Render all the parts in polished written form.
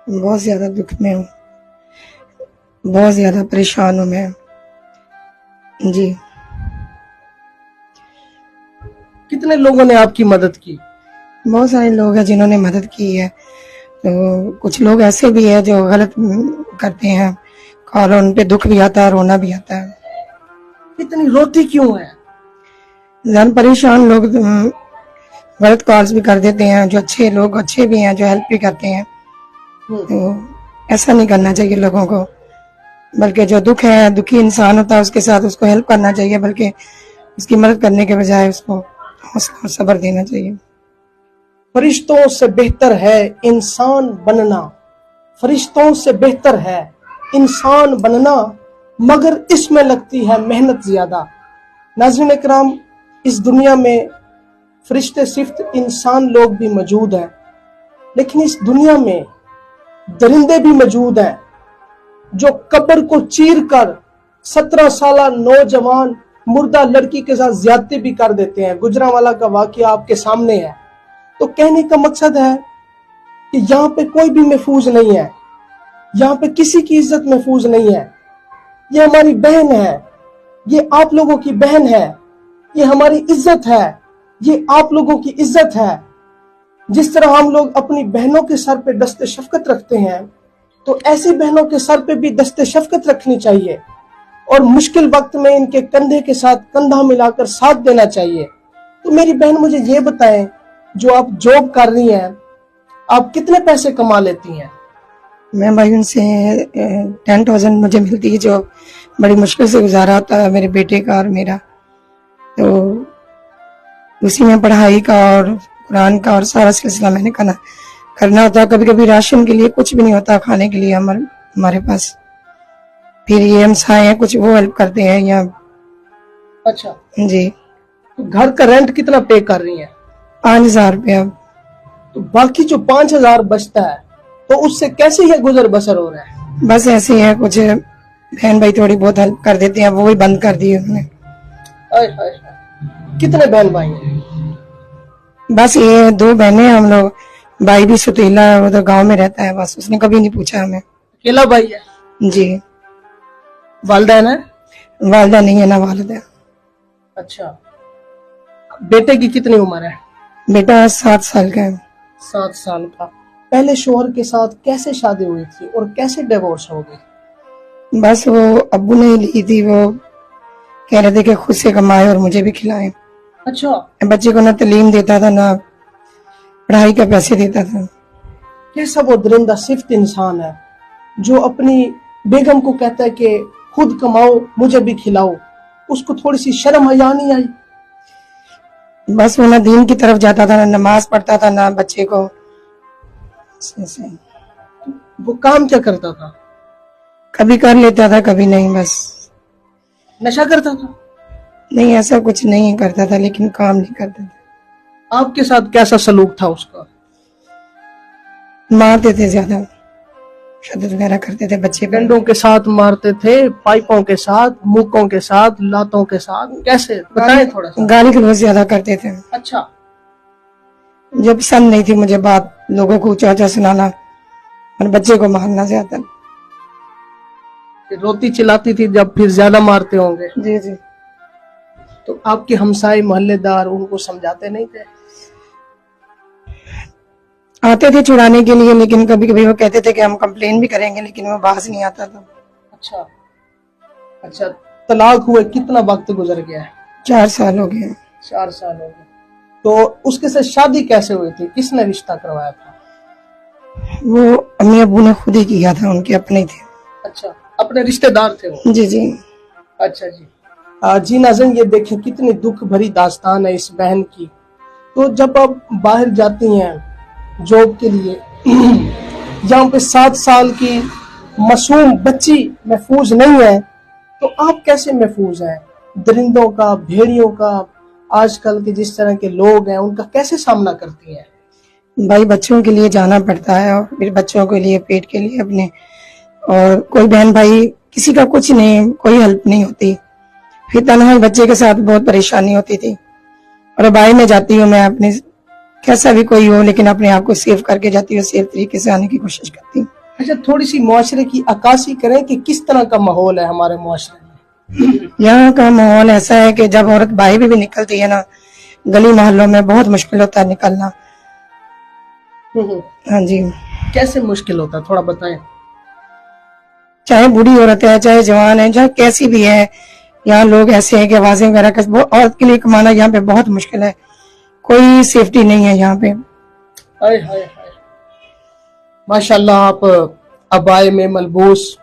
बहुत ज्यादा दुख में हूँ, बहुत ज्यादा परेशान हूँ मैं जी। कितने लोगों ने आपकी मदद की? बहुत सारे लोग हैं जिन्होंने मदद की है, तो कुछ लोग ऐसे भी है जो गलत करते हैं और उन पे दुख भी आता है, रोना भी आता है। इतनी रोती क्यों है? जान परेशान लोग गलत कॉल्स भी कर देते हैं, जो अच्छे लोग अच्छे भी हैं जो हेल्प भी करते हैं, तो ऐसा नहीं करना चाहिए लोगों को, बल्कि जो दुख है, दुखी इंसान होता है उसके साथ उसको हेल्प करना चाहिए, बल्कि उसकी मदद करने के बजाय उसको हौसला और सब्र देना चाहिए। फरिश्तों से बेहतर है इंसान बनना, फरिश्तों से बेहतर है इंसान बनना, मगर इसमें लगती है मेहनत ज्यादा। नाज़रीन इकराम, इस दुनिया में फरिश्ते सिर्फ इंसान लोग भी मौजूद हैं, लेकिन इस दुनिया में दरिंदे भी मौजूद हैं जो कब्र को चीर कर 17 साल नौजवान मुर्दा लड़की के साथ ज्यादती भी कर देते हैं। गुजरांवाला का वाकया आपके सामने है। तो कहने का मकसद है कि यहाँ पे कोई भी महफूज नहीं है, यहाँ पे किसी की इज्जत महफूज नहीं है। ये हमारी बहन है, ये आप लोगों की बहन है, ये हमारी इज्जत है, ये आप लोगों की इज्जत है। जिस तरह हम लोग अपनी बहनों के सर पे दस्ते शफकत रखते हैं, तो ऐसी बहनों के सर पे भी दस्ते शफकत रखनी चाहिए और मुश्किल वक्त में इनके कंधे के साथ कंधा मिलाकर साथ देना चाहिए। तो मेरी बहन, मुझे ये बताएं, जो आप जॉब कर रही हैं, आप कितने पैसे कमा लेती हैं? मैं भाई उनसे 10,000 मुझे मिलती है, जो बड़ी मुश्किल से गुजारा होता है मेरे बेटे का और मेरा, तो उसी में पढ़ाई का और कुरान का और सारा सिलसिला मैंने करना होता है। कभी कभी राशन के लिए कुछ भी नहीं होता खाने के लिए हमारे पास, फिर ये हमसाए हैं कुछ वो हेल्प करते हैं या। अच्छा जी। तो घर का रेंट कितना पे कर रही हैं? 5,000 रुपया। तो बाकी जो 5,000 बचता है, तो उससे कैसे ये गुजर बसर हो रहा है? बस ऐसे ही है, कुछ बहन भाई थोड़ी बहुत हेल्प कर देते हैं, वो भी बंद कर दी उन्होंने। कितने बहन भाई हैं? बस ये 2 बहनें, हम लोग, भाई भी सुतीला है, वो तो गाँव में रहता है, बस उसने कभी नहीं पूछा हमें। अकेला भाई है? जी। वालिदैन है? वालिदा नहीं है ना वालिदा। अच्छा, बेटे की कितनी उम्र है? बेटा 7 साल का है। 7 साल का। पहले शोहर के साथ कैसे शादी हुई थी और कैसे डिवोर्स हो गई? बस वो अब्बू ने ली थी, वो कह रहे थे कि खुद से कमाए और मुझे भी खिलाए। अच्छा। बच्चे को ना तालीम देता था ना पढ़ाई का पैसे देता था। कैसा वो दरिंदा सिर्फ इंसान है जो अपनी बेगम को कहता है कि खुद कमाओ मुझे भी खिलाओ, उसको थोड़ी सी शर्म हया नहीं आई? बस वो ना दीन की तरफ जाता था, ना नमाज पढ़ता था, ना बच्चे को। वो काम क्या करता था? कभी कर लेता था कभी नहीं, बस। नशा करता था? नहीं, ऐसा कुछ नहीं करता था, लेकिन काम नहीं करता था। आपके साथ कैसा सलूक था उसका? मारते थे, ज्यादा शद्दत वगैरह करते थे बच्चे पर। डंडों के साथ मारते थे, पाइपों के साथ, मुक्कों के साथ, लातों के साथ, कैसे बताएं थोड़ा सा। गाली गलौज ज्यादा करते थे। अच्छा। जो पसंद नहीं थी मुझे बात, लोगों को ऊंचा ऊंचा सुनाना और बच्चे को मारना ज्यादा। रोती चिल्लाती थी जब, फिर ज्यादा मारते होंगे? जी जी। तो आपके हमसाए मोहल्लेदार उनको समझाते नहीं थे? आते थे छुड़ाने के लिए, लेकिन कभी कभी वो कहते थे कि हम कंप्लेन भी करेंगे, लेकिन वो बाज नहीं आता था। अच्छा अच्छा। तलाक हुए कितना वक्त गुजर गया है? 4 साल हो गए। 4 साल हो गए। तो उसके साथ शादी कैसे हुई थी? किसने रिश्ता करवाया था? वो अम्मी अबू ने खुद ही किया था, उनके अपने थे। अच्छा, अपने रिश्तेदार थे वो? जी जी। अच्छा जी। जी नाज़रीन, ये देखें कितनी दुख भरी दास्तान है इस बहन की। तो जब आप बाहर जाती हैं जॉब के लिए, जहाँ पे 7 साल की मासूम बच्ची महफूज नहीं है, तो आप कैसे महफूज हैं? दरिंदों का, भेड़ियों का, आजकल के जिस तरह के लोग हैं, उनका कैसे सामना करती हैं? भाई बच्चों के लिए जाना पड़ता है, और फिर बच्चों के लिए, पेट के लिए अपने, और कोई बहन भाई किसी का कुछ नहीं, कोई हेल्प नहीं होती, फिर तन्हाई बच्चे के साथ बहुत परेशानी होती थी। और भाई में जाती हूँ मैं, अपने कैसा भी कोई हो, लेकिन अपने आप को सेव करके जाती हूँ, सेफ तरीके से आने की कोशिश करती हूँ। अच्छा, थोड़ी सी मुआशरे की अक्कासी करें कि किस तरह का माहौल है हमारे मुआशरे में। यहाँ का माहौल ऐसा है कि जब औरत बाहर भी निकलती है ना, गली मोहल्लों में बहुत मुश्किल होता है निकलना। हाँ जी, कैसे मुश्किल होता है, थोड़ा बताएं। चाहे बूढ़ी औरत है, चाहे जवान है, चाहे कैसी भी है, यहाँ लोग ऐसे हैं कि आवाजें वगैरह का औरत के लिए कमाना यहाँ पे बहुत मुश्किल है। कोई सेफ्टी नहीं है यहाँ पे। हाय हाय हाय, माशाल्लाह आप अबाए में मलबूस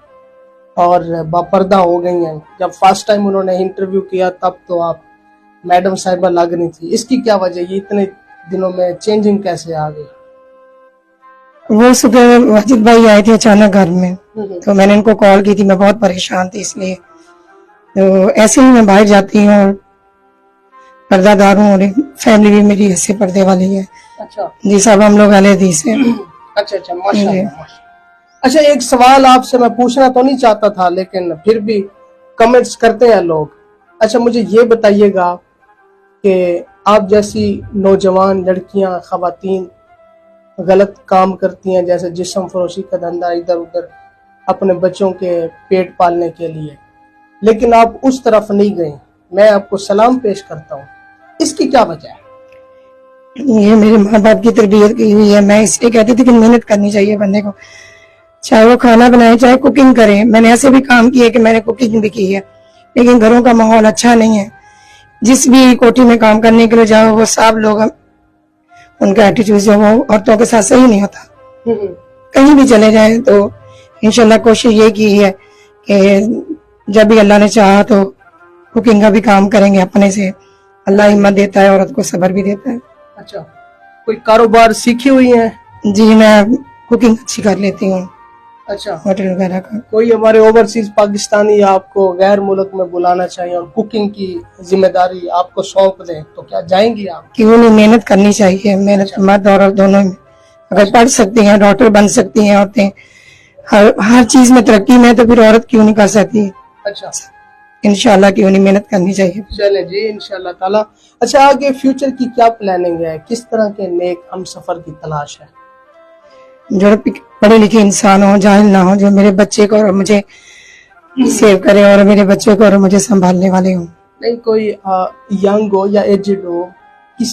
और बापर्दा हो गई हैं। जब फर्स्ट टाइम उन्होंने इंटरव्यू किया तब तो आप मैडम साहिबा लग रही थी, इसकी क्या वजह, ये इतने दिनों में चेंजिंग कैसे आ गई? वो सुबह वाजिद भाई आए थे अचानक घर में, तो मैंने इनको कॉल की थी, मैं बहुत परेशान थी इसलिए। तो ऐसे ही मैं बाहर जाती हूँ और पर्दादार हूँ और फैमिली भी मेरी ऐसे पर्दे वाली है। अच्छा जी साहब, हम लोग अहले हदीस हैं। अच्छा, माशाल्लाह। अच्छा, एक सवाल आपसे मैं पूछना तो नहीं चाहता था, लेकिन फिर भी कमेंट्स करते हैं लोग। अच्छा, मुझे ये बताइएगा कि आप जैसी नौजवान लड़कियां, खवातीन गलत काम करती हैं, जैसे जिस्म फरोशी का धंधा, इधर उधर अपने बच्चों के पेट पालने के लिए, लेकिन आप उस तरफ नहीं गए, मैं आपको सलाम पेश करता हूँ, इसकी क्या वजह है? ये मेरे माँ बाप की तरबियत की हुई है। मैं इसलिए कहती थी कि मेहनत करनी चाहिए बंदे को, चाहे वो खाना बनाए चाहे कुकिंग करे। मैंने ऐसे भी काम किए कि मैंने कुकिंग भी की है, लेकिन घरों का माहौल अच्छा नहीं है। जिस भी कोठी में काम करने के लिए जाओ, वो सब लोग, उनका एटीट्यूड जो वो औरतों के साथ सही नहीं होता। कहीं भी चले जाए तो इंशाल्लाह कोशिश ये की है कि जब भी अल्लाह ने चाहा तो कुकिंग का भी काम करेंगे अपने से। अल्लाह हिम्मत देता है, औरत को सब्र भी देता है। अच्छा, कोई कारोबार सीखी हुई है? जी, मैं कुकिंग अच्छी कर लेती हूँ, अच्छा, होटल वगैरह का। कोई हमारे ओवरसीज पाकिस्तानी आपको गैर मुल्क में बुलाना चाहिए और कुकिंग की जिम्मेदारी आपको सौंप दें तो क्या जाएंगी आप? क्यों नहीं, मेहनत करनी चाहिए। मेहनत मर्द और औरत दोनों में, अगर पढ़ सकती हैं, डॉक्टर बन सकती हैं औरतें, हर चीज में तरक्की में, तो फिर औरत क्यों नहीं कर सकती? अच्छा, इंशाल्लाह क्यों नहीं, मेहनत करनी चाहिए। चले जी, इंशाल्लाह ताला। अच्छा, आगे फ्यूचर की क्या प्लानिंग है, किस तरह के नेक हम सफर की तलाश है? जो पढ़े लिखे इंसान हो, जाहिल ना हो, जो मेरे बच्चे को और मुझे सेव करे और मेरे बच्चे को और मुझे संभालने वाले हो। नहीं, कोई यंग हो या एजेड हो,